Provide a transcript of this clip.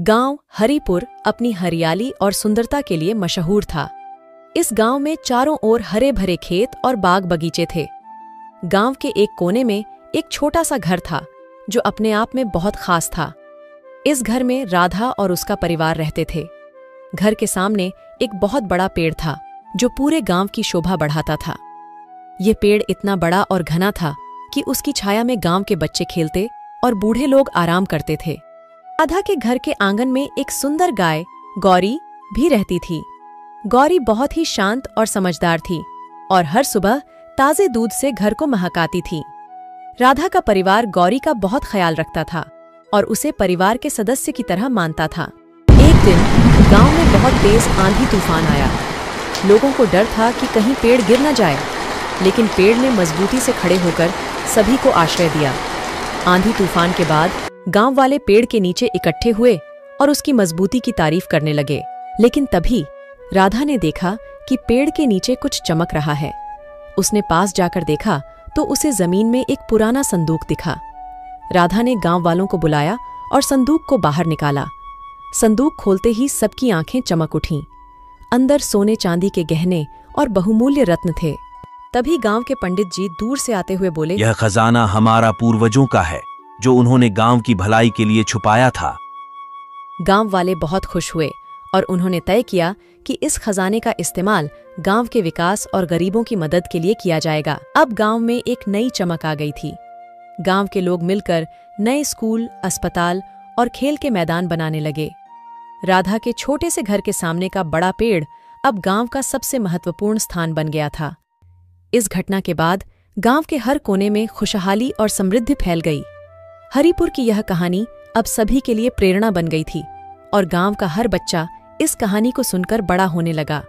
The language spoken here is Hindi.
गांव हरिपुर अपनी हरियाली और सुंदरता के लिए मशहूर था। इस गांव में चारों ओर हरे भरे खेत और बाग बगीचे थे। गांव के एक कोने में एक छोटा सा घर था जो अपने आप में बहुत खास था। इस घर में राधा और उसका परिवार रहते थे। घर के सामने एक बहुत बड़ा पेड़ था जो पूरे गांव की शोभा बढ़ाता था। ये पेड़ इतना बड़ा और घना था कि उसकी छाया में गांव के बच्चे खेलते और बूढ़े लोग आराम करते थे। राधा के घर के आंगन में एक सुंदर गाय गौरी भी रहती थी। गौरी बहुत ही शांत और समझदार थी और हर सुबह ताजे दूध से घर को महकाती थी। राधा का परिवार गौरी का बहुत ख्याल रखता था और उसे परिवार के सदस्य की तरह मानता था। एक दिन गांव में बहुत तेज आंधी तूफान आया। लोगों को डर था कि कहीं पेड़ गिर न जाए, लेकिन पेड़ ने मजबूती से खड़े होकर सभी को आश्रय दिया। आंधी तूफान के बाद गांव वाले पेड़ के नीचे इकट्ठे हुए और उसकी मजबूती की तारीफ करने लगे। लेकिन तभी राधा ने देखा कि पेड़ के नीचे कुछ चमक रहा है। उसने पास जाकर देखा तो उसे जमीन में एक पुराना संदूक दिखा। राधा ने गांव वालों को बुलाया और संदूक को बाहर निकाला। संदूक खोलते ही सबकी आंखें चमक उठीं। अंदर सोने चांदी के गहने और बहुमूल्य रत्न थे। तभी गांव के पंडित जी दूर से आते हुए बोले, यह खजाना हमारा पूर्वजों का है जो उन्होंने गांव की भलाई के लिए छुपाया था। गांव वाले बहुत खुश हुए और उन्होंने तय किया कि इस खजाने का इस्तेमाल गांव के विकास और गरीबों की मदद के लिए किया जाएगा। अब गांव में एक नई चमक आ गई थी। गांव के लोग मिलकर नए स्कूल, अस्पताल और खेल के मैदान बनाने लगे। राधा के छोटे से घर के सामने का बड़ा पेड़ अब गांव का सबसे महत्वपूर्ण स्थान बन गया था। इस घटना के बाद गांव के हर कोने में खुशहाली और समृद्धि फैल गई। हरिपुर की यह कहानी अब सभी के लिए प्रेरणा बन गई थी और गांव का हर बच्चा इस कहानी को सुनकर बड़ा होने लगा।